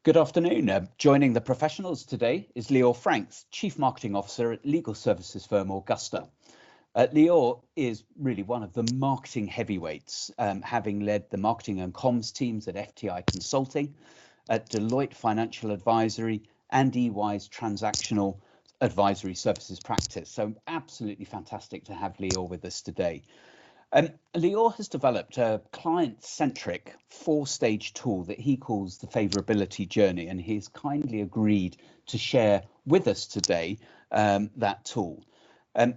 Good afternoon. Joining the professionals today is Leor Franks, Chief Marketing Officer at legal services firm Augusta. Leor is really one of the marketing heavyweights, having led the marketing and comms teams at FTI Consulting, at Deloitte Financial Advisory, and EY's transactional advisory services practice. So absolutely fantastic to have Leor with us today. Leor has developed a client-centric 4-stage tool that he calls the Favourability Journey, and he's kindly agreed to share with us today that tool.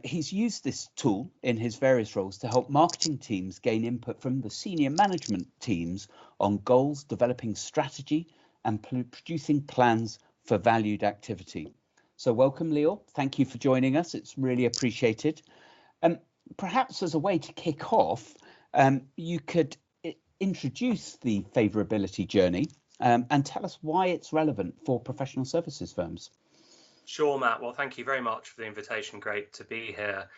He's used this tool in his various roles to help marketing teams gain input from the senior management teams on goals, developing strategy, and producing plans for valued activity. So welcome, Leor. Thank you for joining us. It's really appreciated. Perhaps as a way to kick off, you could introduce the Favourability Journey and tell us why it's relevant for professional services firms. Sure, Matt. Well, thank you very much for the invitation. Great to be here.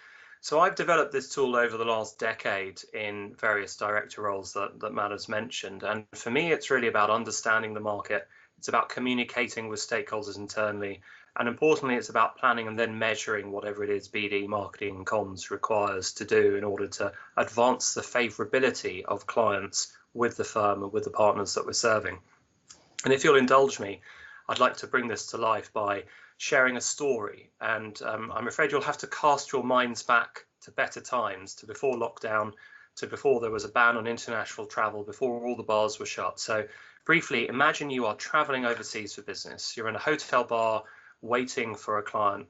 So I've developed this tool over the last decade in various director roles that Matt has mentioned. And for me, it's really about understanding the market. It's about communicating with stakeholders internally. And importantly, it's about planning and then measuring whatever it is BD, marketing and comms requires to do in order to advance the favourability of clients with the firm and with the partners that we're serving. And if you'll indulge me, I'd like to bring this to life by sharing a story. And I'm afraid you'll have to cast your minds back to better times, to before lockdown, to before there was a ban on international travel, before all the bars were shut. So briefly, imagine you are traveling overseas for business. You're in a hotel bar waiting for a client.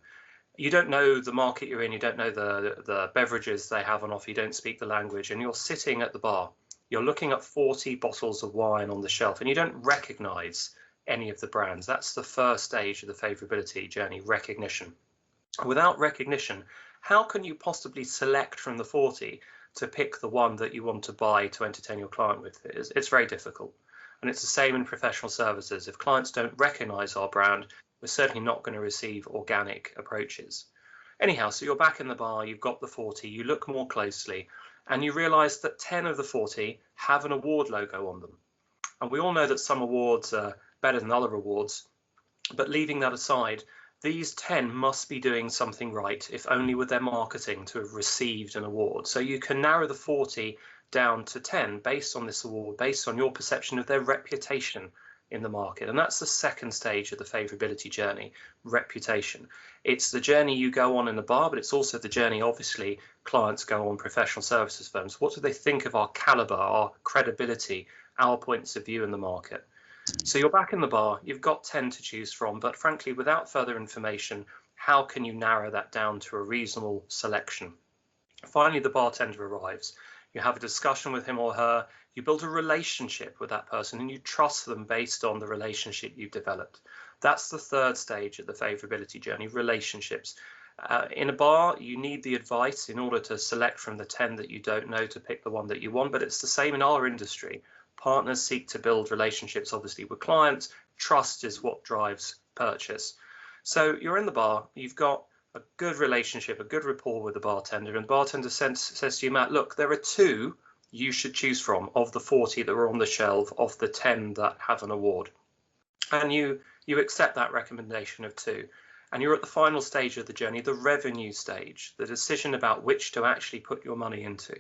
You don't know the market you're in, you don't know the beverages they have on offer, you don't speak the language, and you're sitting at the bar. You're looking at 40 bottles of wine on the shelf and you don't recognize any of the brands. That's the first stage of the favourability journey, recognition. Without recognition, how can you possibly select from the 40 to pick the one that you want to buy to entertain your client with? It's very difficult. And it's the same in professional services. If clients don't recognize our brand, we're certainly not going to receive organic approaches. Anyhow, so you're back in the bar, you've got the 40, you look more closely, and you realize that 10 of the 40 have an award logo on them. And we all know that some awards are better than other awards, but leaving that aside, these 10 must be doing something right, if only with their marketing, to have received an award. So you can narrow the 40 down to 10 based on this award, based on your perception of their reputation in the market. And that's the second stage of the favourability journey, reputation. It's the journey you go on in the bar, but it's also the journey, obviously, clients go on professional services firms. What do they think of our calibre, our credibility, our points of view in the market? So you're back in the bar, you've got 10 to choose from, but frankly, without further information, how can you narrow that down to a reasonable selection? Finally, the bartender arrives. You have a discussion with him or her, you build a relationship with that person and you trust them based on the relationship you've developed. That's the third stage of the favourability journey, relationships. In a bar, you need the advice in order to select from the 10 that you don't know to pick the one that you want, but it's the same in our industry. Partners seek to build relationships, obviously, with clients. Trust is what drives purchase. So you're in the bar, you've got a good relationship, a good rapport with the bartender, and the bartender says to you, Matt, look, there are 2 you should choose from of the 40 that are on the shelf, of the 10 that have an award. And you accept that recommendation of 2. And you're at the final stage of the journey, the revenue stage, the decision about which to actually put your money into.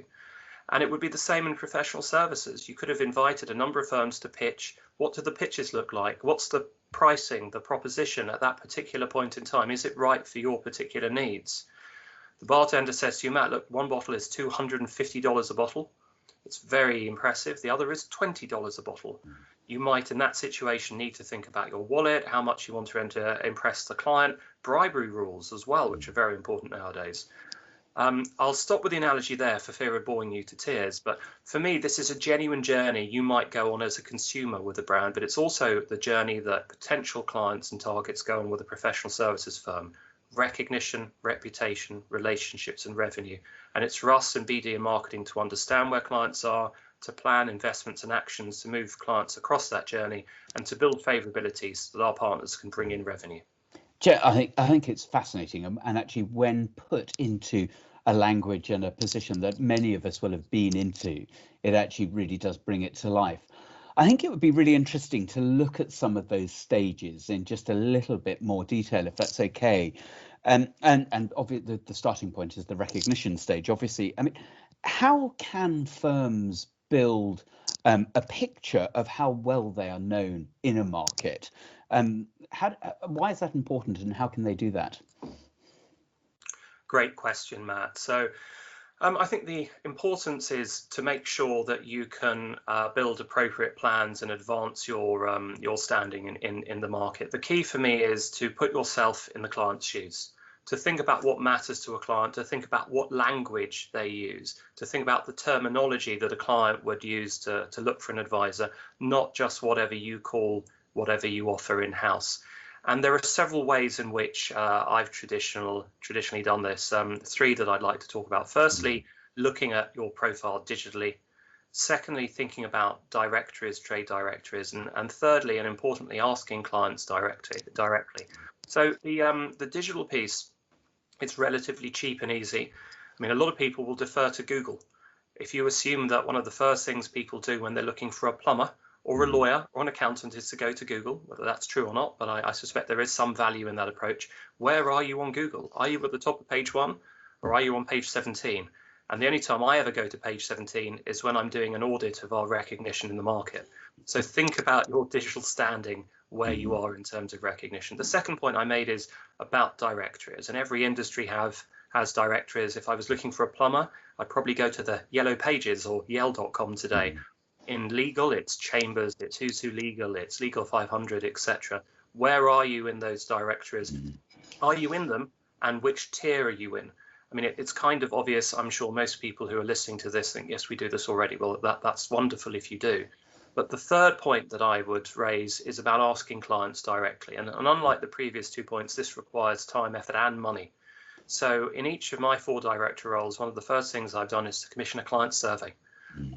And it would be the same in professional services. You could have invited a number of firms to pitch. What do the pitches look like? What's the pricing, the proposition at that particular point in time? Is it right for your particular needs? The bartender says to you, Matt, look, one bottle is $250 a bottle. It's very impressive. The other is $20 a bottle. You might, in that situation, need to think about your wallet, how much you want to impress the client, bribery rules as well, which are very important nowadays. I'll stop with the analogy there for fear of boring you to tears, but for me, this is a genuine journey you might go on as a consumer with a brand, but it's also the journey that potential clients and targets go on with a professional services firm. Recognition, reputation, relationships and revenue. And it's for us in BD and marketing to understand where clients are, to plan investments and actions to move clients across that journey and to build favourability so that our partners can bring in revenue. I think it's fascinating, and actually when put into a language and a position that many of us will have been into, it actually really does bring it to life. I think it would be really interesting to look at some of those stages in just a little bit more detail, if that's okay. And obviously the starting point is the recognition stage, obviously. I mean, how can firms build a picture of how well they are known in a market? Why is that important, and how can they do that? Great question, Matt. So I think the importance is to make sure that you can build appropriate plans and advance your standing in the market. The key for me is to put yourself in the client's shoes, to think about what matters to a client, to think about what language they use, to think about the terminology that a client would use to look for an advisor, not just whatever you call whatever you offer in-house. And there are several ways in which I've traditionally done this. Three that I'd like to talk about. Firstly, looking at your profile digitally. Secondly, thinking about directories, trade directories, and thirdly, and importantly, asking clients directly. So the digital piece, it's relatively cheap and easy. I mean, a lot of people will defer to Google. If you assume that one of the first things people do when they're looking for a plumber or a lawyer or an accountant is to go to Google, whether that's true or not, but I suspect there is some value in that approach. Where are you on Google? Are you at the top of page 1 or are you on page 17? And the only time I ever go to page 17 is when I'm doing an audit of our recognition in the market. So think about your digital standing, where you are in terms of recognition. The second point I made is about directories, and every industry has directories. If I was looking for a plumber, I'd probably go to the Yellow Pages or yell.com today. In legal, it's Chambers, it's Who's Who Legal, it's Legal 500, etc. Where are you in those directories? Are you in them, and which tier are you in? I mean, it's kind of obvious. I'm sure most people who are listening to this think, yes, we do this already. Well, that's wonderful if you do. But the third point that I would raise is about asking clients directly. And unlike the previous 2 points, this requires time, effort, and money. So in each of my 4 director roles, one of the first things I've done is to commission a client survey,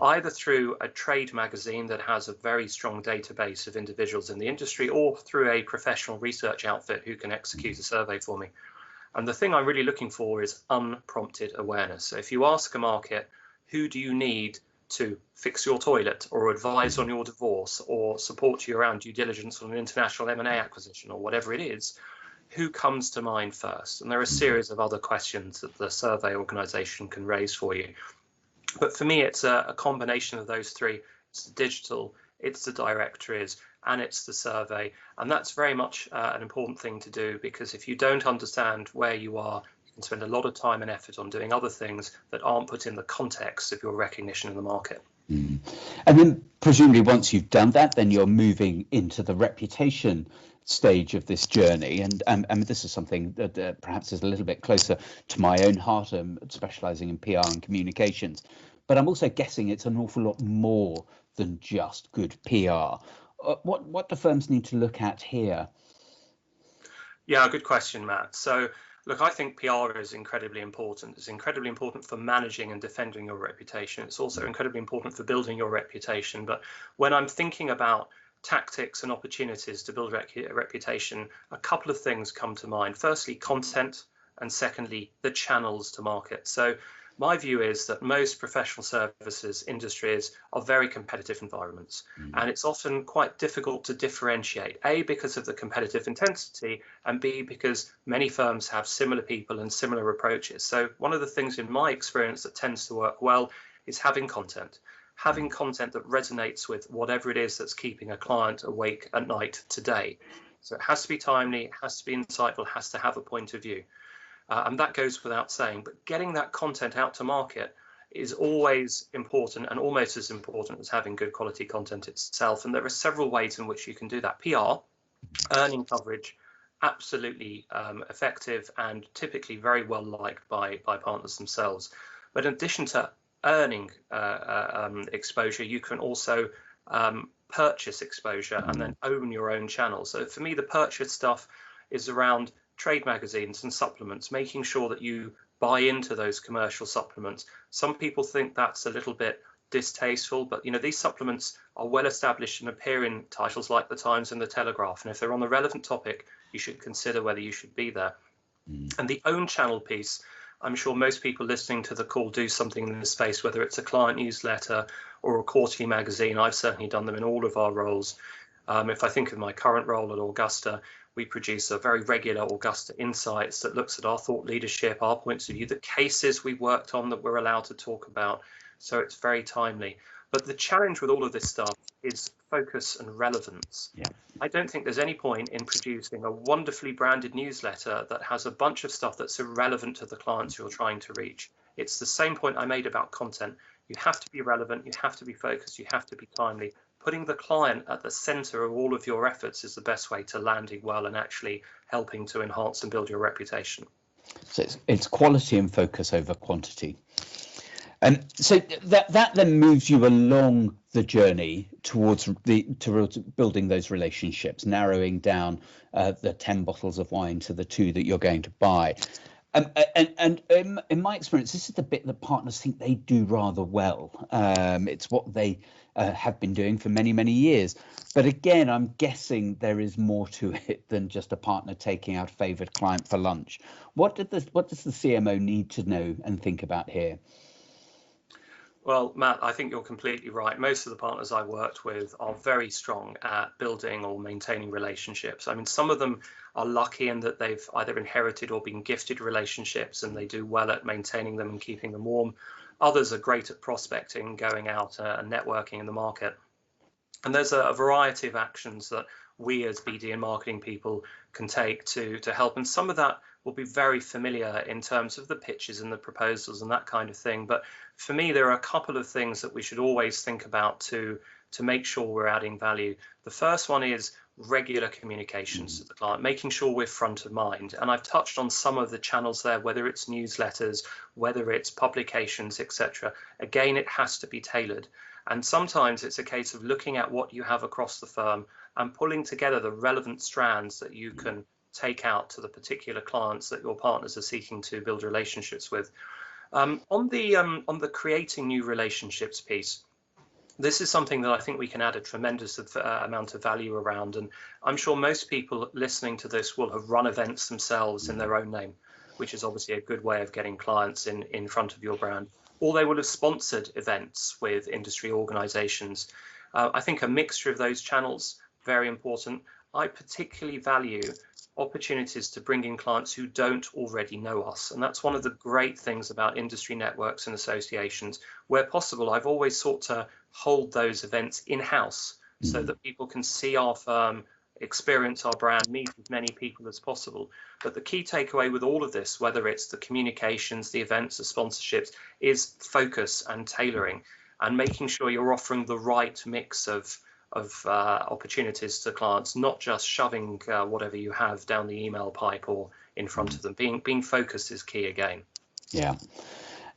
either through a trade magazine that has a very strong database of individuals in the industry, or through a professional research outfit who can execute a survey for me. And the thing I'm really looking for is unprompted awareness. So if you ask a market, who do you need to fix your toilet or advise on your divorce or support you around due diligence on an international M&A acquisition or whatever it is, who comes to mind first? And there are a series of other questions that the survey organization can raise for you. But for me, it's a combination of those three. It's the digital, it's the directories, and it's the survey. And that's very much an important thing to do, because if you don't understand where you are, you can spend a lot of time and effort on doing other things that aren't put in the context of your recognition in the market. And then presumably once you've done that, then you're moving into the reputation stage of this journey. And this is something that perhaps is a little bit closer to my own heart. I'm specializing in PR and communications, but I'm also guessing it's an awful lot more than just good PR. What do firms need to look at here? Yeah, good question, Matt. So look, I think PR is incredibly important. It's incredibly important for managing and defending your reputation. It's also incredibly important for building your reputation. But when I'm thinking about tactics and opportunities to build a reputation, a couple of things come to mind. Firstly, content, and secondly, the channels to market. So my view is that most professional services industries are very competitive environments, and it's often quite difficult to differentiate, A, because of the competitive intensity, and B, because many firms have similar people and similar approaches. So one of the things in my experience that tends to work well is having content that resonates with whatever it is that's keeping a client awake at night today. So it has to be timely, it has to be insightful, has to have a point of view. And that goes without saying, but getting that content out to market is always important, and almost as important as having good quality content itself. And there are several ways in which you can do that. PR, earning coverage, absolutely effective and typically very well liked by partners themselves. But in addition to earning exposure, you can also purchase exposure and then own your own channel. So for me, the purchase stuff is around trade magazines and supplements, making sure that you buy into those commercial supplements. Some people think that's a little bit distasteful, but these supplements are well established and appear in titles like the Times and the Telegraph, and if they're on the relevant topic, you should consider whether you should be there. And the own channel piece, I'm sure most people listening to the call do something in this space, whether it's a client newsletter or a quarterly magazine. I've certainly done them in all of our roles. If I think of my current role at Augusta, we produce a very regular Augusta Insights that looks at our thought leadership, our points of view, the cases we worked on that we're allowed to talk about. So it's very timely. But the challenge with all of this stuff is focus and relevance. Yeah. I don't think there's any point in producing a wonderfully branded newsletter that has a bunch of stuff that's irrelevant to the clients you're trying to reach. It's the same point I made about content. You have to be relevant, you have to be focused, you have to be timely. Putting the client at the center of all of your efforts is the best way to landing well and actually helping to enhance and build your reputation. So it's quality and focus over quantity. And so that then moves you along the journey towards building those relationships, narrowing down the 10 bottles of wine to the 2 that you're going to buy. And in my experience, this is the bit that partners think they do rather well. It's what they have been doing for many, many years. But again, I'm guessing there is more to it than just a partner taking out a favoured client for lunch. What does the CMO need to know and think about here? Well, Matt, I think you're completely right. Most of the partners I worked with are very strong at building or maintaining relationships. I mean, some of them are lucky in that they've either inherited or been gifted relationships and they do well at maintaining them and keeping them warm. Others are great at prospecting, going out and networking in the market. And there's a variety of actions that we as BD and marketing people can take to help. And some of that will be very familiar in terms of the pitches and the proposals and that kind of thing. But for me, there are a couple of things that we should always think about to make sure we're adding value. The first one is regular communications to the client, making sure we're front of mind. And I've touched on some of the channels there, whether it's newsletters, whether it's publications, etc. Again, it has to be tailored. And sometimes it's a case of looking at what you have across the firm and pulling together the relevant strands that you can take out to the particular clients that your partners are seeking to build relationships with. On the creating new relationships piece, this is something that I think we can add a tremendous amount of value around. And I'm sure most people listening to this will have run events themselves in their own name, which is obviously a good way of getting clients in front of your brand. Or they will have sponsored events with industry organizations. I think a mixture of those channels, very important. I particularly value opportunities to bring in clients who don't already know us. And that's one of the great things about industry networks and associations. Where possible, I've always sought to hold those events in-house so that people can see our firm, experience our brand, meet as many people as possible. But the key takeaway with all of this, whether it's the communications, the events, the sponsorships, is focus and tailoring and making sure you're offering the right mix of opportunities to clients, not just shoving whatever you have down the email pipe or in front of them. Being focused is key again. Yeah.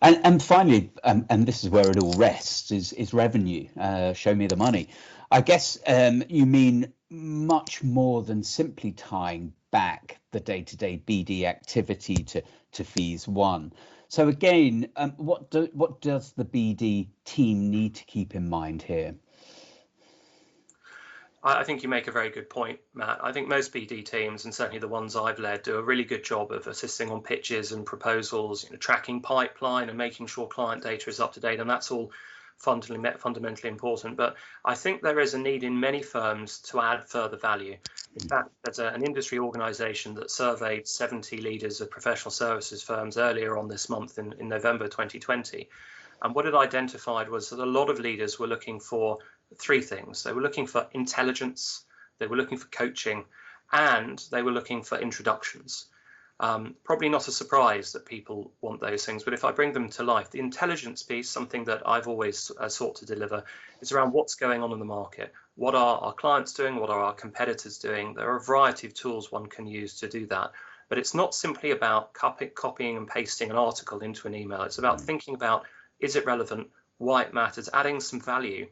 And finally, and this is where it all rests, is revenue. Show me the money. I guess you mean much more than simply tying back the day-to-day BD activity to fees won. So again, what does the BD team need to keep in mind here? I think you make a very good point, Matt. I think most BD teams, and certainly the ones I've led, do a really good job of assisting on pitches and proposals, tracking pipeline and making sure client data is up to date. And that's all fundamentally important. But I think there is a need in many firms to add further value. In fact, there's an industry organization that surveyed 70 leaders of professional services firms earlier on this month in November 2020. And what it identified was that a lot of leaders were looking for 3 things. They were looking for intelligence, they were looking for coaching, and they were looking for introductions. Probably not a surprise that people want those things, but if I bring them to life, the intelligence piece, something that I've always sought to deliver, is around what's going on in the market. What are our clients doing? What are our competitors doing? There are a variety of tools one can use to do that. But it's not simply about copying and pasting an article into an email. It's about thinking about, is it relevant, why it matters, adding some value,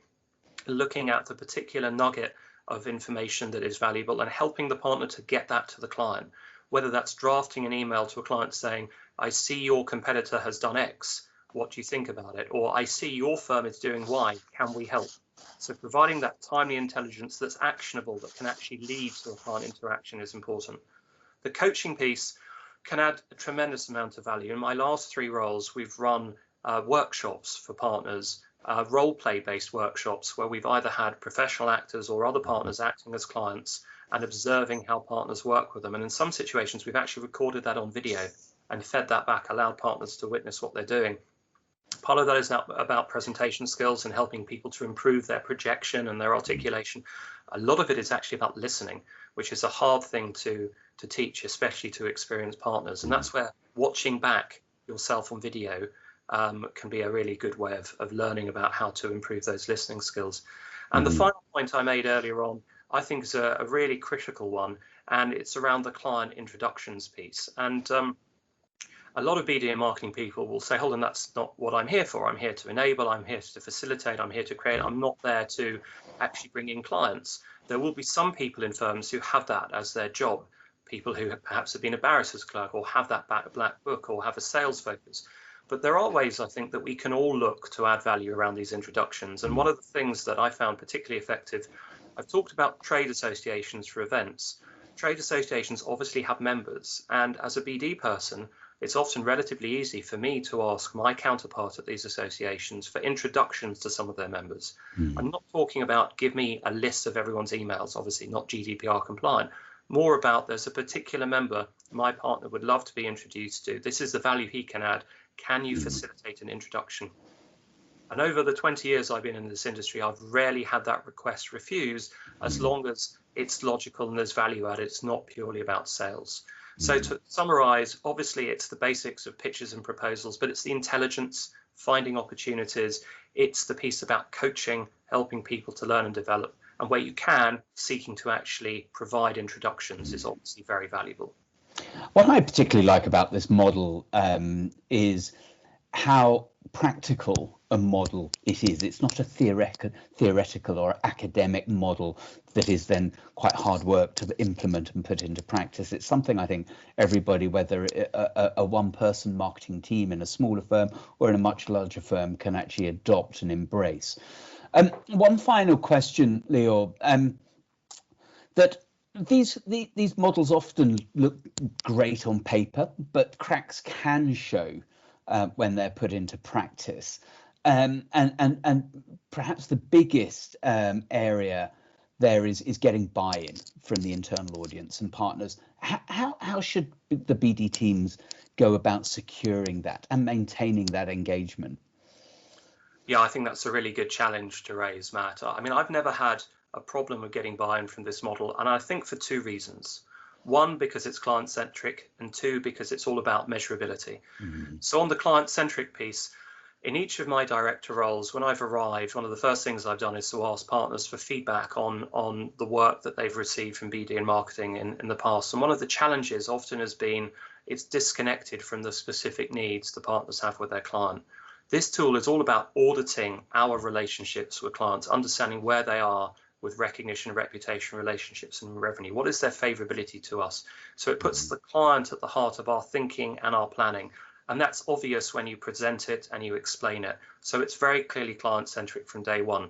looking at the particular nugget of information that is valuable and helping the partner to get that to the client. Whether that's drafting an email to a client saying, I see your competitor has done X, what do you think about it? Or I see your firm is doing Y, can we help? So providing that timely intelligence that's actionable, that can actually lead to a client interaction is important. The coaching piece can add a tremendous amount of value. In my last 3 roles, we've run workshops for partners role play based workshops where we've either had professional actors or other partners acting as clients and observing how partners work with them. And in some situations, we've actually recorded that on video and fed that back, allowed partners to witness what they're doing. Part of that is about presentation skills and helping people to improve their projection and their articulation. A lot of it is actually about listening, which is a hard thing to teach, especially to experienced partners. And that's where watching back yourself on video can be a really good way of learning about how to improve those listening skills. And the final point I made earlier on, I think is a really critical one, and it's around the client introductions piece. And a lot of BD and marketing people will say, hold on, that's not what I'm here for. I'm here to enable, I'm here to facilitate, I'm here to create. I'm not there to actually bring in clients. There will be some people in firms who have that as their job, people who perhaps have been a barrister's clerk or have that black book or have a sales focus. But there are ways, I think, that we can all look to add value around these introductions. And one of the things that I found particularly effective, I've talked about trade associations for events. Trade associations obviously have members. And as a BD person, it's often relatively easy for me to ask my counterpart at these associations for introductions to some of their members. I'm not talking about give me a list of everyone's emails, obviously not GDPR compliant. More about there's a particular member my partner would love to be introduced to. This is the value he can add. Can you facilitate an introduction? And over the 20 years I've been in this industry, I've rarely had that request refused, as long as it's logical and there's value added. It's not purely about sales. So to summarize, obviously it's the basics of pitches and proposals, but it's the intelligence, finding opportunities. It's the piece about coaching, helping people to learn and develop. And where you can, seeking to actually provide introductions is obviously very valuable. What I particularly like about this model is how practical a model it is. It's not a theoretical or academic model that is then quite hard work to implement and put into practice. It's something I think everybody, whether a one-person marketing team in a smaller firm or in a much larger firm, can actually adopt and embrace. One final question, Leor, that these models often look great on paper, but cracks can show when they're put into practice. And perhaps the biggest area there is getting buy-in from the internal audience and partners. How should the BD teams go about securing that and maintaining that engagement? Yeah, I think that's a really good challenge to raise, Matt. I mean, I've never had a problem with getting buy-in from this model, and I think for two reasons. One, because it's client-centric, and two, because it's all about measurability. So on the client-centric piece, in each of my director roles, when I've arrived, one of the first things I've done is to ask partners for feedback on the work that they've received from BD and marketing in the past. And one of the challenges often has been it's disconnected from the specific needs the partners have with their client. This tool is all about auditing our relationships with clients, understanding where they are with recognition, reputation, relationships, and revenue. What is their favorability to us? So it puts the client at the heart of our thinking and our planning. And that's obvious when you present it and you explain it. So it's very clearly client-centric from day one.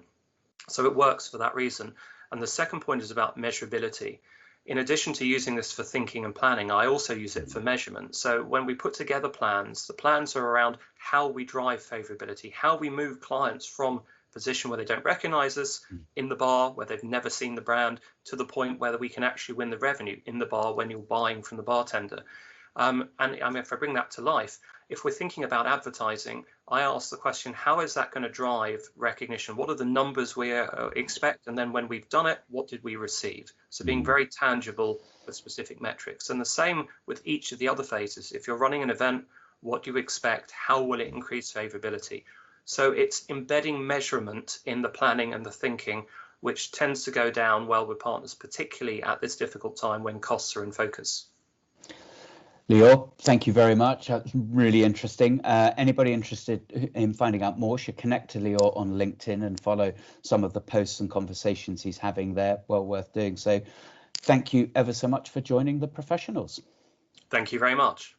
So it works for that reason. And the second point is about measurability. In addition to using this for thinking and planning, I also use it for measurement. So when we put together plans, the plans are around how we drive favorability, how we move clients from a position where they don't recognize us in the bar, where they've never seen the brand, to the point where we can actually win the revenue in the bar when you're buying from the bartender. And I mean, if I bring that to life, if we're thinking about advertising, I ask the question, how is that going to drive recognition? What are the numbers we expect? And then when we've done it, what did we receive? So being very tangible with specific metrics. And the same with each of the other phases. If you're running an event, what do you expect? How will it increase favorability? So it's embedding measurement in the planning and the thinking, which tends to go down well with partners, particularly at this difficult time when costs are in focus. Leor, thank you very much. That's really interesting. Anybody interested in finding out more should connect to Leor on LinkedIn and follow some of the posts and conversations he's having there. Well worth doing so. Thank you ever so much for joining the professionals. Thank you very much.